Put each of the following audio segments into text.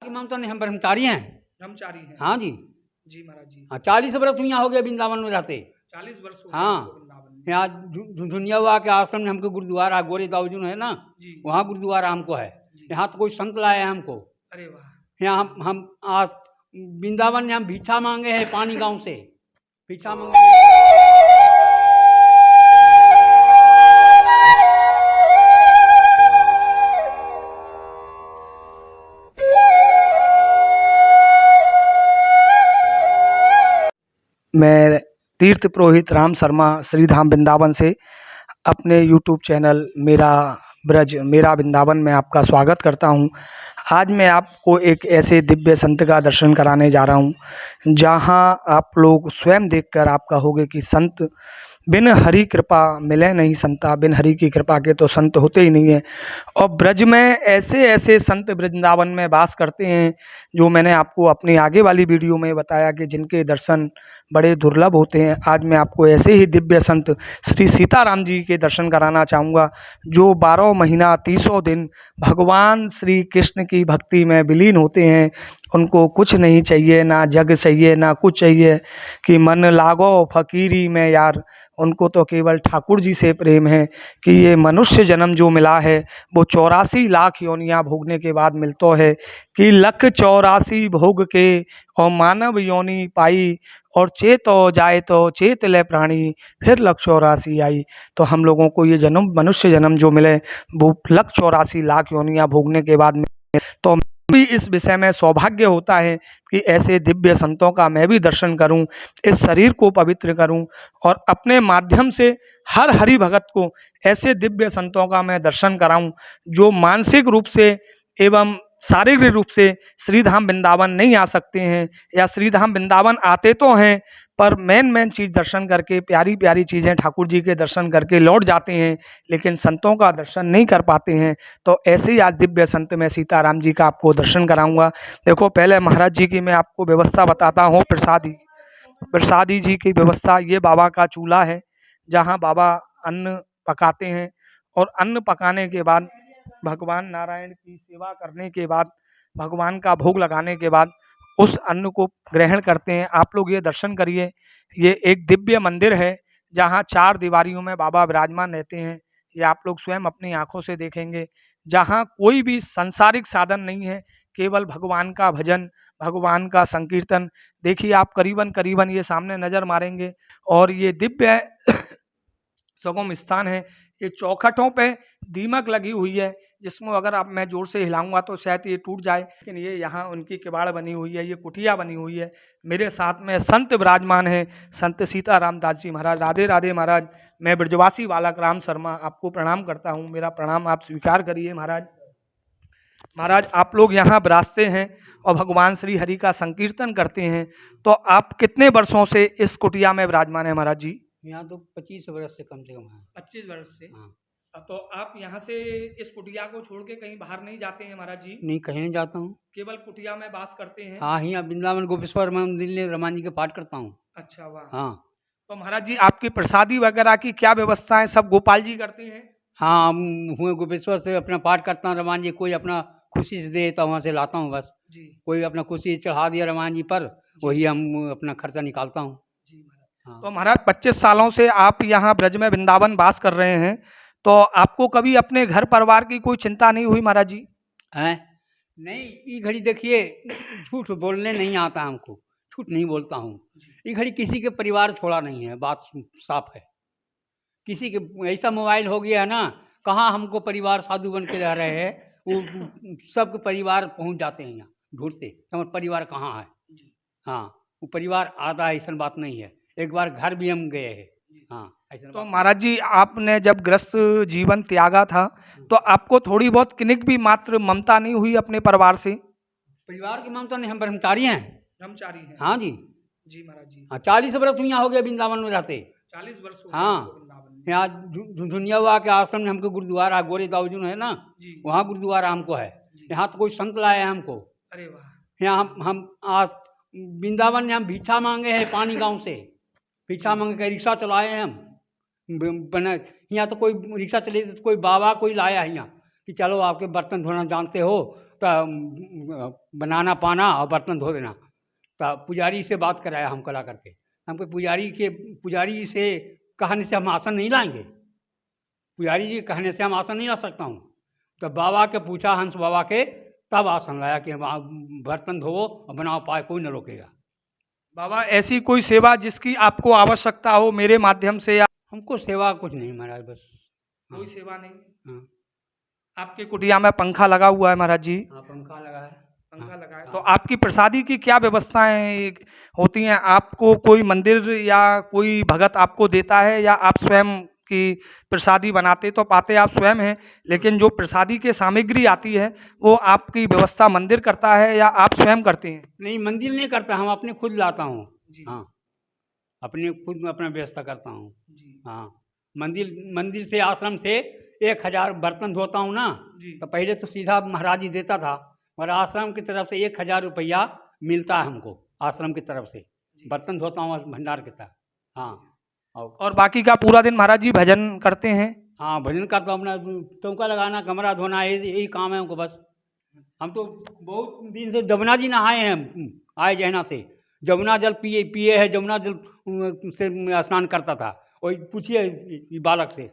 की मांगता नहीं, हम ब्रह्मचारी हैं। ब्रह्मचारी हैं? हाँ जी। जी महाराज जी। हाँ, 40 वर्ष यहाँ हो गया वृंदावन में रहते। 40 वर्ष हो गए हाँ, आपको वृंदावन में? यहाँ झुंझुनवा के आश्रम में हमको गुरुद्वारा गोरे दाऊजुन है ना, जी। वहाँ गुरुद्वारा हमको है। जी। यहाँ तो कोई संत लाया है हमको। अरे वाह! यहाँ हम आज वृंदावन में हम भिक्षा मांगे हैं पानी गांव से, भिक्षा मांगे। मैं तीर्थ पुरोहित राम शर्मा श्रीधाम वृंदावन से अपने यूट्यूब चैनल मेरा ब्रज मेरा वृंदावन में आपका स्वागत करता हूँ। आज मैं आपको एक ऐसे दिव्य संत का दर्शन कराने जा रहा हूँ जहाँ आप लोग स्वयं देखकर आप कहोगे कि संत बिन हरि कृपा मिले नहीं संता, बिन हरि की कृपा के तो संत होते ही नहीं है। और ब्रज में ऐसे ऐसे संत वृंदावन में वास करते हैं जो मैंने आपको अपनी आगे वाली वीडियो में बताया कि जिनके दर्शन बड़े दुर्लभ होते हैं। आज मैं आपको ऐसे ही दिव्य संत श्री सीताराम जी के दर्शन कराना चाहूँगा जो 12 महीना 300 दिन भगवान श्री कृष्ण की भक्ति में विलीन होते हैं। उनको कुछ नहीं चाहिए, ना जग चाहिए ना कुछ चाहिए, कि मन लागो फकीरी में यार। उनको तो केवल ठाकुर जी से प्रेम है कि ये मनुष्य जन्म जो मिला है वो 84 लाख योनियाँ भोगने के बाद मिलता है, कि लख 84 भोग के और मानव योनि पाई, और चेत हो जाए तो चेत ले प्राणी फिर लख 84 आई। तो हम लोगों को ये जन्म मनुष्य जन्म जो मिले वो लख 84 लाख योनियाँ भोगने के बाद मिले। तो भी इस विषय में सौभाग्य होता है कि ऐसे दिव्य संतों का मैं भी दर्शन करूं, इस शरीर को पवित्र करूं और अपने माध्यम से हर हरि भगत को ऐसे दिव्य संतों का मैं दर्शन कराऊं जो मानसिक रूप से एवं शारीरिक रूप से श्रीधाम वृंदावन नहीं आ सकते हैं, या श्रीधाम वृंदावन आते तो हैं पर मेन चीज़ दर्शन करके प्यारी प्यारी चीज़ें ठाकुर जी के दर्शन करके लौट जाते हैं, लेकिन संतों का दर्शन नहीं कर पाते हैं। तो ऐसे ही आज दिव्य संत में सीताराम जी का आपको दर्शन कराऊंगा। देखो, पहले महाराज जी की मैं आपको व्यवस्था बताता हूँ। प्रसादी जी की व्यवस्था, ये बाबा का चूल्हा है जहाँ बाबा अन्न पकाते हैं, और अन्न पकाने के बाद भगवान नारायण की सेवा करने के बाद, भगवान का भोग लगाने के बाद उस अन्न को ग्रहण करते हैं। आप लोग ये दर्शन करिए, ये एक दिव्य मंदिर है जहाँ 4 दीवारियों में बाबा विराजमान रहते हैं। ये आप लोग स्वयं अपनी आंखों से देखेंगे, जहाँ कोई भी सांसारिक साधन नहीं है, केवल भगवान का भजन, भगवान का संकीर्तन। देखिए आप करीबन ये सामने नज़र मारेंगे, और ये दिव्य सुगम स्थान है। ये चौखटों पे दीमक लगी हुई है जिसमें अगर आप मैं जोर से हिलाऊंगा तो शायद ये टूट जाए, लेकिन ये यहाँ उनकी किवाड़ बनी हुई है, ये कुटिया बनी हुई है। मेरे साथ में संत विराजमान है, संत सीताराम दास जी महाराज। राधे राधे महाराज। मैं ब्रजवासी बालक राम शर्मा आपको प्रणाम करता हूँ, मेरा प्रणाम आप स्वीकार करिए महाराज। महाराज आप लोग यहाँ विराजते हैं और भगवान श्री हरि का संकीर्तन करते हैं, तो आप कितने वर्षों से इस कुटिया में विराजमान है महाराज जी? यहाँ तो 25 वर्ष से कम है। 25 वर्ष से? हाँ। तो आप यहाँ से इस कुटिया को छोड़ के कहीं बाहर नहीं जाते हैं महाराज जी? नहीं, कहीं नहीं जाता हूँ, केवल कुटिया में वास करते हैं? हाँ, यहाँ वृंदावन गोपेश्वर मंदिर में रमान जी के पाठ करता हूँ। अच्छा, वाह। हाँ। तो महाराज जी आपकी प्रसादी वगैरह की क्या व्यवस्था है, सब गोपाल जी करते हैं? हाँ, हम हुए गोपेश्वर से अपना पाठ करता हूँ रमान जी, कोई अपना खुशी से दे तो वहाँ से लाता हूँ बस जी। कोई अपना खुशी चढ़ा दिया रमान जी पर, वही हम अपना खर्चा निकालता हूँ जी महाराज। हाँ। तो महाराज 25 सालों से आप यहाँ ब्रज में वृंदावन वास कर रहे हैं, तो आपको कभी अपने घर परिवार की कोई चिंता नहीं हुई महाराज जी? हैं? नहीं, ये घड़ी देखिए झूठ बोलने नहीं आता हमको, झूठ नहीं बोलता हूँ। ये घड़ी किसी के परिवार छोड़ा नहीं है, बात साफ है। किसी के ऐसा मोबाइल हो गया है ना, कहाँ हमको परिवार साधु बन के रह रहे हैं, वो सबके परिवार पहुँच जाते हैं यहाँ ढूंढते, हमारा परिवार कहाँ है। हाँ, वो परिवार आता है, ऐसा बात नहीं है। एक बार घर भी हम गए हैं। हाँ, ऐसा। तो महाराज जी आपने जब ग्रस्त जीवन त्यागा था तो आपको थोड़ी बहुत किनिक भी मात्र ममता नहीं हुई अपने परिवार से? परिवार की ममता नहीं, हम ब्रह्मचारी हैं। ब्रह्मचारी हैं? हाँ जी। जी महाराज जी। हाँ, 40 वर्ष यहाँ हो गया वृंदावन में रहते। 40 वर्ष हो गए हाँ, आपको वृंदावन में? यहाँ झुंझुनवा के आश्रम में हमको गुरुद्वारा गोरे दाऊजुन है ना, वहाँ गुरुद्वारा हमको है। यहाँ तो कोई संत लाया है हमको। अरे वाह। यहाँ हम आज वृंदावन में हम भिक्षा मांगे हैं पानी गांव से, भिक्षा मांगे के रिक्शा चलाए हैं हम। बना यहाँ तो कोई रिक्शा चले तो कोई बाबा कोई लाया है यहाँ कि चलो आपके बर्तन धोना जानते हो, बनाना पाना और बर्तन धो देना। तो पुजारी से बात कराया हम कला करके, हमको पुजारी से कहने से हम आसन नहीं लाएंगे, पुजारी जी कहने से हम आसन नहीं ला सकता हूँ। तो बाबा के पूछा, हंस बाबा के, तब आसन लाया कि बर्तन धोवो और बनाओ पाए, कोई न रोकेगा। बाबा ऐसी कोई सेवा जिसकी आपको आवश्यकता हो मेरे माध्यम से, या हमको सेवा कुछ नहीं महाराज, बस कोई सेवा नहीं? हाँ आपके कुटिया में पंखा लगा हुआ है महाराज जी? हाँ पंखा लगा है। पंखा हाँ, लगा है। हाँ। तो आपकी प्रसादी की क्या व्यवस्थाएं होती हैं? आपको कोई मंदिर या कोई भगत आपको देता है, या आप स्वयं की प्रसादी बनाते? तो पाते आप स्वयं हैं, लेकिन जो प्रसादी की सामग्री आती है वो आपकी व्यवस्था मंदिर करता है या आप स्वयं करते हैं? नहीं, मंदिर नहीं करता, हम अपने खुद लाता हूँ। जी। हाँ, अपने खुद में अपना व्यवस्था करता हूँ। जी। हाँ, मंदिर से, आश्रम से 1000 बर्तन धोता हूँ ना, जी। तो पहले तो सीधा महाराज जी देता था, और आश्रम की तरफ से 1000 रुपया मिलता है हमको, आश्रम की तरफ से बर्तन धोता हूँ भंडार के तहत। हाँ, और बाकी का पूरा दिन महाराज जी भजन करते हैं? हाँ भजन करता हूँ, अपना चौका लगाना, कमरा धोना, यही काम है हमको बस। हम तो बहुत दिन से जमुना जी नहाए हैं, आए जहना से जमुना जल पिए है, जमुना जल से स्नान करता था। वही पूछिए बालक से,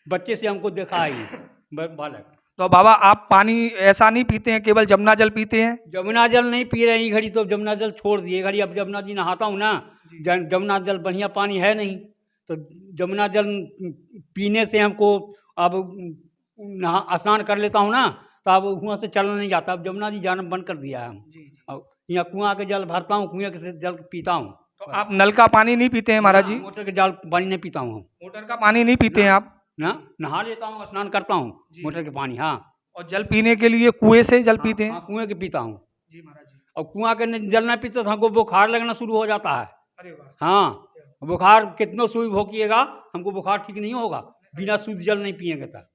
बच्चे से हमको देखा है ये बालक। तो बाबा आप पानी ऐसा नहीं पीते हैं, केवल जमुना जल पीते हैं? जमुना जल नहीं पी रहे हैं घड़ी, तो जमुना जल छोड़ दिए घड़ी। अब जमुना जी नहाता हूँ ना, जमुना जल बढ़िया पानी है नहीं, तो जमुना जल पीने से हमको अब स्नान कर लेता हूँ ना, तो अब कुआं से चलना नहीं जाता। अब जमुना जी जाना बंद कर दिया है हम। अब यहाँ कुआं के जल भरता हूँ, कुएं से जल पीता हूँ। तो आप नल का पानी नहीं पीते हैं महाराज जी? मोटर के जल पानी नहीं पीता हूँ हम। मोटर का पानी नहीं पीते हैं आप? ना, नहा लेता हूँ, स्नान करता हूँ मोटर के पानी। हाँ, और जल पीने के लिए कुएं से जल पीते हैं? हाँ, कुएं के पीता हूँ जी महाराज जी। और कुआं के जल नहीं पीते तो हमको बुखार लगना शुरू हो जाता है। अरे वाह। हाँ, बुखार कितनों सुई भोंकिएगा, हमको बुखार ठीक नहीं होगा बिना शुद्ध जल नहीं पिएंगे तब।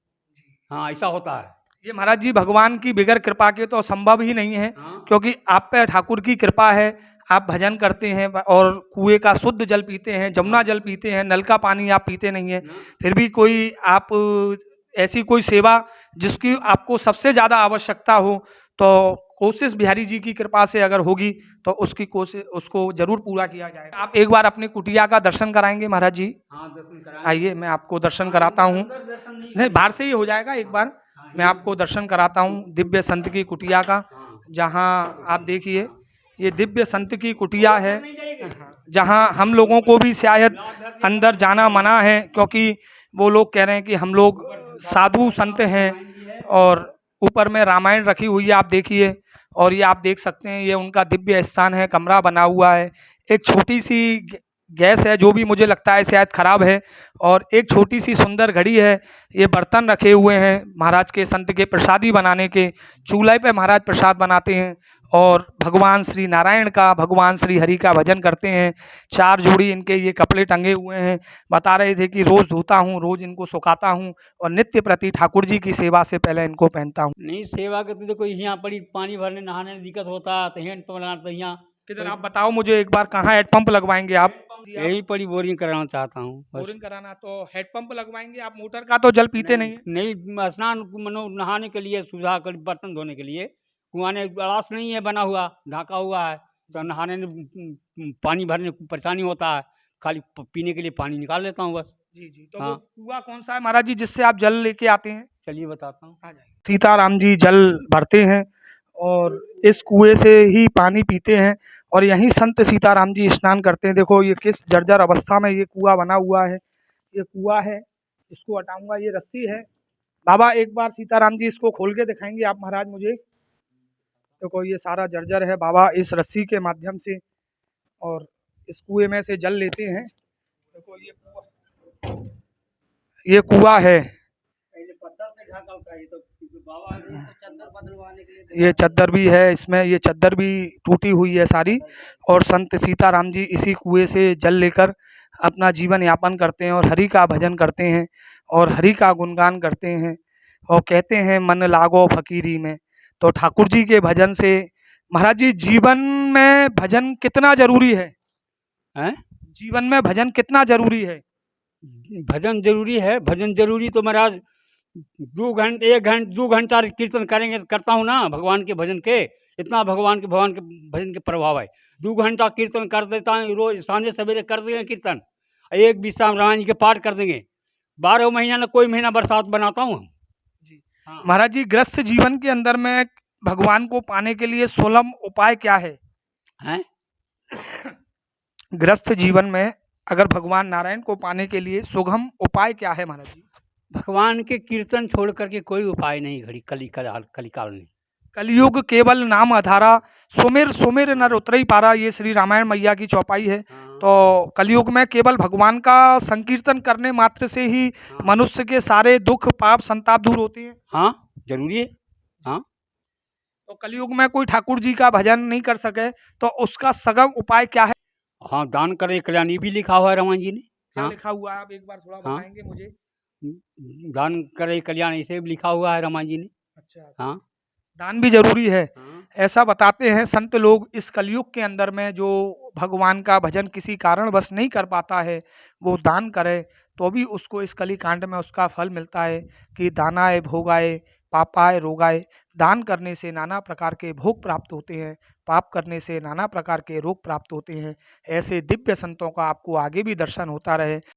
हाँ, ऐसा होता है। ये महाराज जी भगवान की बगैर कृपा के तो संभव ही नहीं है। हाँ। क्योंकि आप पे ठाकुर की कृपा है, आप भजन करते हैं और कुएं का शुद्ध जल पीते हैं, जमुना जल पीते हैं, नल का पानी आप पीते नहीं है। फिर भी कोई आप ऐसी कोई सेवा जिसकी आपको सबसे ज़्यादा आवश्यकता हो, तो कोशिश बिहारी जी की कृपा से अगर होगी तो उसकी कोशिश, उसको जरूर पूरा किया जाएगा। आप एक बार अपने कुटिया का दर्शन कराएंगे महाराज जी? हाँ, दर्शन कराएंगे। आइए मैं आपको दर्शन कराता हूँ। नहीं, बाहर से ही हो जाएगा, एक बार मैं आपको दर्शन कराता हूँ दिव्य संत की कुटिया का। जहाँ आप देखिए, ये दिव्य संत की कुटिया है, जहाँ हम लोगों को भी शायद अंदर जाना मना है, क्योंकि वो लोग कह रहे हैं कि हम लोग साधु संत हैं। और ऊपर में रामायण रखी हुई है, आप देखिए। और ये आप देख सकते हैं, ये उनका दिव्य स्थान है, कमरा बना हुआ है। एक छोटी सी गैस है जो भी मुझे लगता है शायद खराब है, और एक छोटी सी सुंदर घड़ी है। ये बर्तन रखे हुए हैं महाराज के, संत के प्रसादी बनाने के। चूल्हे पे महाराज प्रसाद बनाते हैं और भगवान श्री नारायण का, भगवान श्री हरि का भजन करते हैं। 4 जोड़ी इनके ये कपड़े टंगे हुए हैं। बता रहे थे कि रोज़ धोता हूँ, रोज़ इनको सुखाता हूँ और नित्य प्रति ठाकुर जी की सेवा से पहले इनको पहनता हूँ। नहीं, सेवा करते तो कोई यहाँ पड़ी पानी भरने नहाने में दिक्कत होता है, तो हैंड पंप लगाना, तो यहाँ किधर आप बताओ मुझे एक बार, कहाँ हेड पंप लगवाएंगे आप? यही पड़ी बोरिंग कराना चाहता हूँ बस। बोरिंग कराना, तो हेड पंप लगवाएंगे आप? मोटर का तो जल पीते नहीं है? नहीं, स्नान मनो नहाने के लिए, सुधा कर बर्तन धोने के लिए कुआं ने अड़ास नहीं है बना हुआ, ढका हुआ है, तो नहाने में पानी भरने में परेशानी होता है, खाली पीने के लिए पानी निकाल लेता हूँ बस। जी जी। तो हाँ। वो कुआं कौन सा है महाराज जी जिससे आप जल लेके आते हैं? चलिए बताता हूँ। सीताराम जी जल भरते हैं और इस कुएं से ही पानी पीते हैं, और यहीं संत सीताराम जी स्नान करते हैं। देखो ये किस जर्जर अवस्था में ये कुआं बना हुआ है। ये कुआं है, इसको हटाऊंगा, ये रस्सी है। बाबा एक बार सीताराम जी इसको खोल के दिखाएंगे आप महाराज मुझे? देखो ये सारा जर्जर है बाबा, इस रस्सी के माध्यम से और इस कुएं में से जल लेते हैं। देखो ये कुआं है, ये चद्दर भी है इसमें, ये चद्दर भी टूटी हुई है सारी। और संत सीताराम जी इसी कुएं से जल लेकर अपना जीवन यापन करते हैं और हरि का भजन करते हैं और हरि का गुणगान करते हैं, और कहते हैं मन लागो फकीरी में। तो ठाकुर जी के भजन से महाराज जी, जीवन में भजन कितना जरूरी है? हैं? जीवन में भजन कितना जरूरी है? भजन जरूरी है, भजन जरूरी तो महाराज 2 घंटा कीर्तन करेंगे तो करता हूँ ना भगवान के भजन के, इतना भगवान के भजन के प्रभाव है। 2 घंटा कीर्तन कर देता हूँ रोज़, सांझे सवेरे कर देंगे कीर्तन। एक विश्राम रामायण जी के पाठ कर देंगे। 12 महीना ना कोई महीना बरसात बनाता हूँ हम। जी। हाँ। महाराज जी, गृहस्थ जीवन के अंदर में भगवान को पाने के लिए सुलभ उपाय क्या है? हैं? गृहस्थ जीवन में अगर भगवान नारायण को पाने के लिए सुगम उपाय क्या है महाराज जी? भगवान के कीर्तन छोड़ करके कोई उपाय नहीं घड़ी कलिकाल में। कलयुग केवल नाम आधारा, सुमिर सुमिर नर उतरई पारा, ये श्री रामायण मैया की चौपाई है। हाँ, तो कलयुग में केवल भगवान का संकीर्तन करने मात्र से ही हाँ, मनुष्य के सारे दुख पाप संताप दूर होते हैं। हाँ, जरूरी है। हाँ, तो कलयुग में कोई ठाकुर जी का भजन नहीं कर सके तो उसका सगम उपाय क्या है? हाँ, दान करे कल्याण, ये भी लिखा हुआ है रामायण जी ने। क्या हाँ, लिखा हुआ है, आप एक बार थोड़ा हाँ। बताएंगे मुझे? दान करे कल्याण, इसे भी लिखा हुआ है रामायण जी ने। अच्छा। हाँ, दान भी जरूरी है, हाँ, ऐसा बताते हैं संत लोग। इस कलयुग के अंदर में जो भगवान का भजन किसी कारणवश नहीं कर पाता है, वो दान करे तो भी उसको इस कली कांड में उसका फल मिलता है कि दानाय भोगाय पापाय रोगाय। दान करने से नाना प्रकार के भोग प्राप्त होते हैं, पाप करने से नाना प्रकार के रोग प्राप्त होते हैं। ऐसे दिव्य संतों का आपको आगे भी दर्शन होता रहे।